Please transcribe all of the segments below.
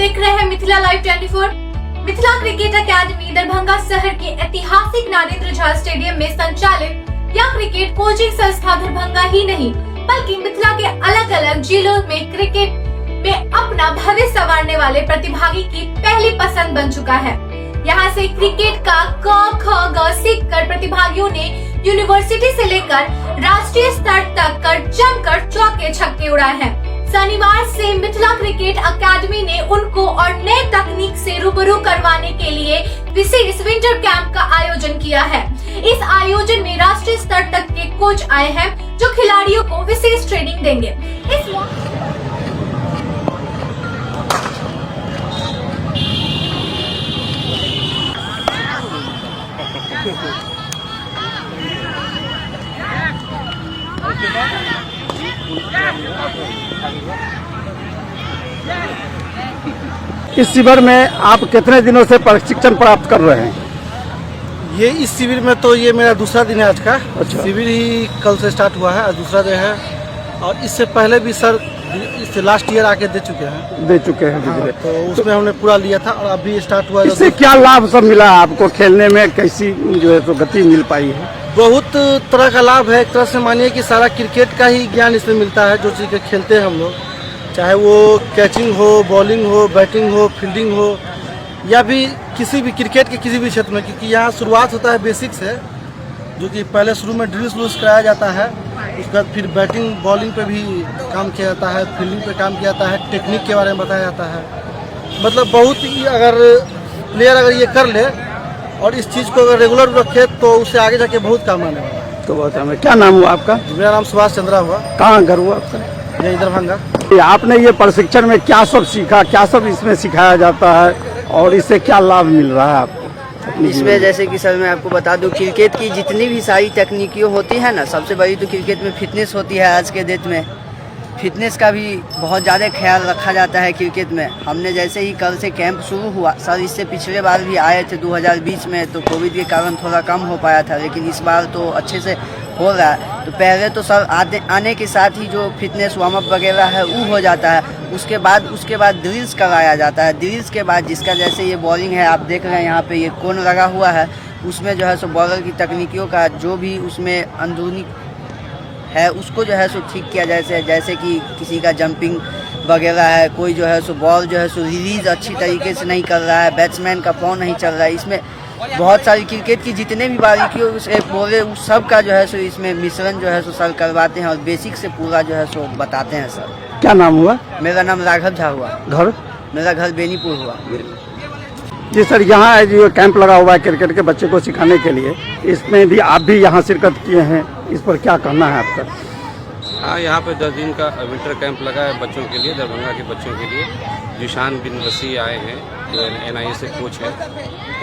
देख रहे हैं Mithila live 24। Mithila cricket academy Darbhanga शहर के ऐतिहासिक नरेंद्र झा स्टेडियम में संचालित यह क्रिकेट कोचिंग संस्था दरभंगा ही नहीं बल्कि मिथिला के अलग अलग जिलों में क्रिकेट में अपना भविष्य संवारने वाले प्रतिभागी की पहली पसंद बन चुका है। यहाँ से क्रिकेट का क ख ग सीख कर प्रतिभागियों ने यूनिवर्सिटी से लेकर राष्ट्रीय स्तर तक कर जमकर चौके छक्के उड़ाए हैं। शनिवार से मिथिला क्रिकेट अकेडमी ने उनको और नए तकनीक से रूबरू करवाने के लिए विशेष विंटर कैंप का आयोजन किया है। इस आयोजन में राष्ट्रीय स्तर तक के कोच आए हैं जो खिलाड़ियों को विशेष ट्रेनिंग देंगे। इस शिविर में आप कितने दिनों से प्रशिक्षण प्राप्त कर रहे हैं? ये इस शिविर में तो ये मेरा दूसरा दिन है आज का। अच्छा। शिविर ही कल से स्टार्ट हुआ है, आज दूसरा दिन है। और इससे पहले भी सर इससे लास्ट ईयर आके दे चुके हैं। हाँ, तो उसमें हमने पूरा लिया था और अभी स्टार्ट हुआ। इससे क्या लाभ सब मिला आपको? खेलने में कैसी जो है तो गति मिल पाई है? बहुत तरह का लाभ है। एक तरह से मानिए कि सारा क्रिकेट का ही ज्ञान इसमें मिलता है। जो चीज़ के खेलते हैं हम लोग, चाहे वो कैचिंग हो, बॉलिंग हो, बैटिंग हो, फील्डिंग हो, या भी किसी भी क्रिकेट के किसी भी क्षेत्र में, क्योंकि यहाँ शुरुआत होता है बेसिक से, जो कि पहले शुरू में ड्रिल्स कराया जाता है। उसके बाद फिर बैटिंग बॉलिंग पे भी काम किया जाता है, फील्डिंग पे काम किया जाता है, टेक्निक के बारे में बताया जाता है। मतलब बहुत ही अगर प्लेयर अगर ये कर ले और इस चीज़ को अगर रेगुलर रखे तो उससे आगे जाके बहुत काम आने वाला है। तो बहुत हमें क्या नाम हुआ आपका? मेरा नाम सुभाष चंद्रा हुआ। कहाँ घर हुआ आपका? यही दरभंगा। आपने ये प्रशिक्षण में क्या सब सीखा, क्या सब इसमें सिखाया जाता है और इससे क्या लाभ मिल रहा है आपको? इसमें जैसे कि सर मैं आपको बता दूं, क्रिकेट की जितनी भी सारी तकनीकियाँ होती है ना, सबसे बड़ी तो क्रिकेट में फिटनेस होती है। आज के डेट में फिटनेस का भी बहुत ज़्यादा ख्याल रखा जाता है क्रिकेट में। हमने जैसे ही कल से कैंप शुरू हुआ, सर इससे पिछले बार भी आए थे 2020 में, तो कोविड के कारण थोड़ा कम हो पाया था, लेकिन इस बार तो अच्छे से हो रहा है। तो पहले तो सर आने के साथ ही जो फिटनेस वार्म अप वगैरह है वो हो जाता है। उसके बाद ड्रिल्स कराया जाता है। ड्रिल्स के बाद जिसका जैसे ये बॉलिंग है, आप देख रहे हैं यहाँ पे ये कोन लगा हुआ है, उसमें जो है सो बॉलर की तकनीकियों का जो भी उसमें अंदरूनी है उसको जो है सो ठीक किया जैसे कि किसी का जंपिंग वगैरह है, कोई जो है सो बॉल जो है सो रिलीज अच्छी तरीके से नहीं कर रहा है, बैट्समैन का पाँव नहीं चल रहा है। इसमें बहुत सारी क्रिकेट की जितने भी बारीकियों से बोले उस सब का जो है सो इसमें मिश्रण जो है सो सर करवाते हैं और बेसिक से पूरा जो है सो बताते हैं सर। क्या नाम हुआ? मेरा नाम राघव झा हुआ। घर? मेरा घर बेनीपुर हुआ। जी सर, यहाँ जो कैंप लगा हुआ है क्रिकेट के बच्चे को सिखाने के लिए, इसमें भी आप भी यहाँ शिरकत किए हैं, इस पर क्या कहना है आपका? हाँ, यहाँ पे 10 दिन का विंटर कैंप लगा है बच्चों के लिए, दरभंगा के बच्चों के लिए। जिशान बिन वसी आए हैं जो NIA से कोच हैं।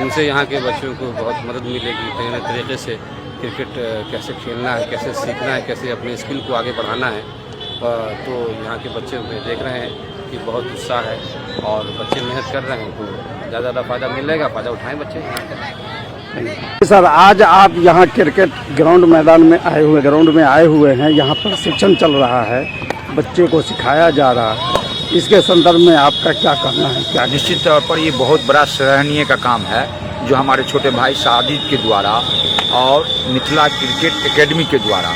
उनसे यहाँ के बच्चों को बहुत मदद मिलेगी कई नए तरीके से क्रिकेट कैसे खेलना है, कैसे सीखना है, कैसे अपने स्किल को आगे बढ़ाना है। तो यहाँ के बच्चे में देख रहे हैं कि बहुत उत्साह है और बच्चे मेहनत कर रहे हैं, तो ज़्यादा फ़ायदा मिलेगा, फ़ायदा उठाएँ बच्चे यहाँ का। सर, आज आप यहाँ क्रिकेट ग्राउंड में आए हुए हैं, यहाँ पर प्रशिक्षण चल रहा है, बच्चे को सिखाया जा रहा है, इसके संदर्भ में आपका क्या कहना है? क्या? निश्चित तौर पर ये बहुत बड़ा सराहनीय का काम है जो हमारे छोटे भाई साजिद के द्वारा और मिथिला क्रिकेट एकेडमी के द्वारा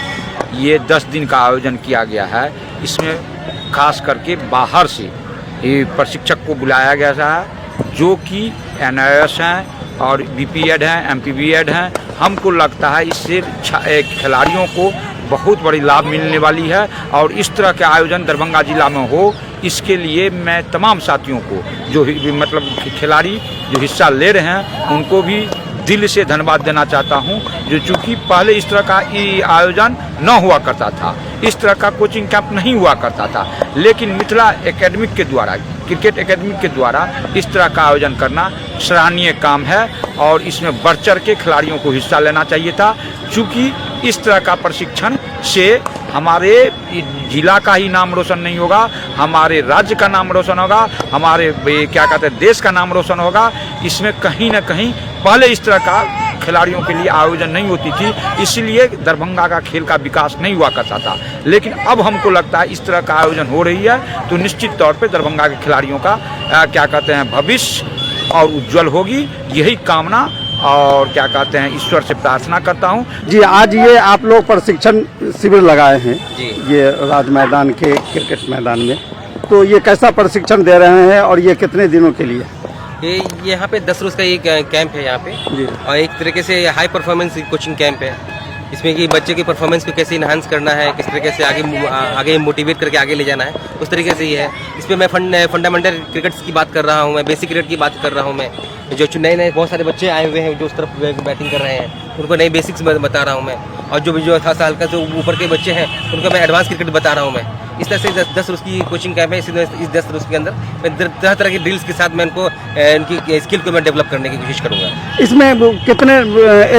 ये 10 दिन का आयोजन किया गया है। इसमें खास करके बाहर से ये प्रशिक्षक को बुलाया गया है जो कि NIS हैं और BPEd हैं, MPBEd हैं। हमको लगता है इससे खिलाड़ियों को बहुत बड़ी लाभ मिलने वाली है और इस तरह के आयोजन दरभंगा जिला में हो, इसके लिए मैं तमाम साथियों को जो मतलब खिलाड़ी जो हिस्सा ले रहे हैं उनको भी दिल से धन्यवाद देना चाहता हूं। जो चूँकि पहले इस तरह का आयोजन न हुआ करता था, इस तरह का कोचिंग कैंप नहीं हुआ करता था, लेकिन मिथिला एकेडमिक के द्वारा, क्रिकेट एकेडमी के द्वारा इस तरह का आयोजन करना सराहनीय काम है और इसमें बढ़ चढ़ के खिलाड़ियों को हिस्सा लेना चाहिए था। चूँकि इस तरह का प्रशिक्षण से हमारे जिला का ही नाम रोशन नहीं होगा, हमारे राज्य का नाम रोशन होगा, हमारे क्या कहते हैं देश का नाम रोशन होगा। इसमें कहीं ना कहीं पहले इस तरह का खिलाड़ियों के लिए आयोजन नहीं होती थी, इसीलिए दरभंगा का खेल का विकास नहीं हुआ करता था। लेकिन अब हमको लगता है इस तरह का आयोजन हो रही है तो निश्चित तौर पे दरभंगा के खिलाड़ियों का क्या कहते हैं भविष्य और उज्जवल होगी, यही कामना और क्या कहते हैं ईश्वर से प्रार्थना करता हूँ। जी, आज ये आप लोग प्रशिक्षण शिविर लगाए हैं जी। ये राज मैदान के क्रिकेट मैदान में, तो ये कैसा प्रशिक्षण दे रहे हैं और ये कितने दिनों के लिए? ये यहाँ पे 10 रोज का एक कैंप है यहाँ पे जी। और एक तरीके से हाई परफॉर्मेंस कोचिंग कैंप है। इसमें कि बच्चे की परफॉर्मेंस को कैसे इन्हांस करना है, किस तरीके से आगे मोटिवेट करके आगे ले जाना है, उस तरीके से ये है। इसमें मैं फंडामेंटल क्रिकेट की बात कर रहा हूँ, मैं बेसिक क्रिकेट की बात कर रहा हूँ। मैं जो नए बहुत सारे बच्चे आए हुए हैं जो उस तरफ बैटिंग कर रहे हैं, उनको नई बेसिक्स बता रहा हूँ मैं। और जो था हल्का जो ऊपर के बच्चे हैं उनको मैं एडवांस क्रिकेट बता रहा हूँ मैं। इस तरह से 10 रोज की कोचिंग कैंप है। इस 10 रोज के अंदर मैं तरह तरह की ड्रिल्स के साथ मैं इनकी स्किल को मैं डेवलप करने की कोशिश करूँगा। इसमें कितने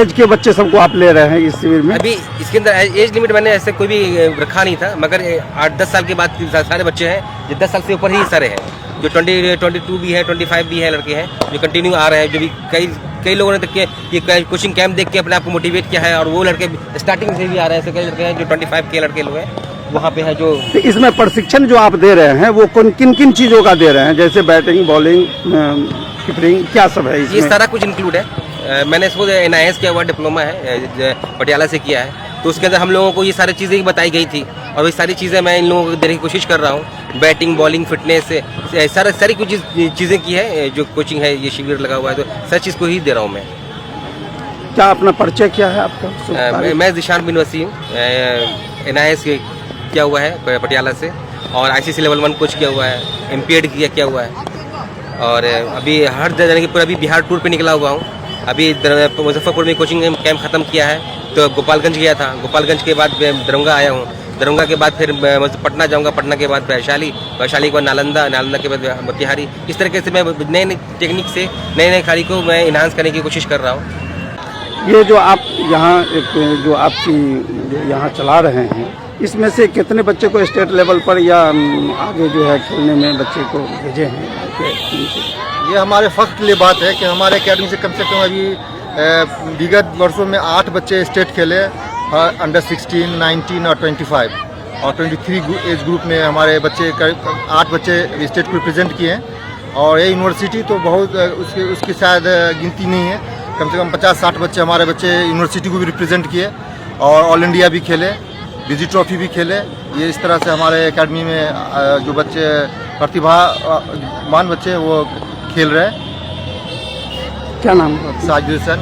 एज के बच्चे सबको आप ले रहे हैं इस शिविर में? अभी इसके अंदर एज लिमिट मैंने ऐसे कोई भी रखा नहीं था, मगर 8-10 साल के बाद सारे बच्चे हैं जो 10 साल से ऊपर ही सारे हैं, जो 22 भी है, 25 भी है लड़के हैं जो कंटिन्यू आ रहे हैं। जो भी कई लोगों ने तक ये कोचिंग कैंप देख के अपने आप को मोटिवेट किया है और वो लड़के स्टार्टिंग से भी आ रहे हैं। ऐसे कई लड़के हैं जो 25 के लड़के लोग हैं वहाँ पे है जो। तो इसमें प्रशिक्षण जो आप दे रहे हैं वो किन किन चीज़ों का दे रहे हैं, जैसे बैटिंग, बॉलिंग, कीपिंग, क्या सब है इसमें? ये सारा कुछ इंक्लूड है। मैंने इसको NIS किया हुआ डिप्लोमा है, पटियाला से किया है, तो उसके अंदर हम लोगों को ये सारी चीज़ें बताई गई थी और वही सारी चीज़ें मैं इन लोगों को देने की कोशिश कर रहा हूँ। बैटिंग, बॉलिंग, फिटनेस सारी कुछ चीज़ें की है जो कोचिंग है, ये शिविर लगा हुआ है, तो सारी चीज़ को ही दे रहा हूँ मैं। क्या अपना परिचय क्या है आपका? मैं जिशान बिन वसीम, NIS किया हुआ है पटियाला से और ICC लेवल 1 कोच किया हुआ है, MPED किया हुआ है और अभी हर जगह की पूरा अभी बिहार टूर पे निकला हुआ हूँ। अभी मुजफ्फरपुर में कोचिंग कैंप ख़त्म किया है तो गोपालगंज गया था, गोपालगंज के बाद दरभंगा आया हूँ, दरभंगा के बाद फिर पटना जाऊँगा, पटना के बाद वैशाली के बाद नालंदा के बाद मोतिहारी। इस तरीके से मैं नए टेक्निक से नए खिलाड़ी को मैं इन्हांस करने की कोशिश कर रहा हूँ। ये जो आप यहाँ जो आपकी यहाँ चला रहे हैं, इसमें से कितने बच्चे को स्टेट लेवल पर या आगे जो है खेलने में बच्चे को भेजे हैं? ये हमारे फख्र के लिए बात है कि हमारे एकेडमी से कम अभी विगत वर्षों में 8 बच्चे स्टेट खेले, अंडर 16, 19 और 25 और 23 एज ग्रुप में हमारे बच्चे 8 बच्चे स्टेट को रिप्रेजेंट किए हैं। और ये यूनिवर्सिटी तो बहुत उसकी शायद गिनती नहीं है, कम से कम 50-60 बच्चे हमारे बच्चे यूनिवर्सिटी को भी रिप्रेजेंट किए और ऑल इंडिया भी खेले, विजी ट्रॉफी भी खेले। ये इस तरह से हमारे एकेडमी में जो बच्चे प्रतिभावान बच्चे वो खेल रहे हैं। क्या नाम है? साजिद हुसैन।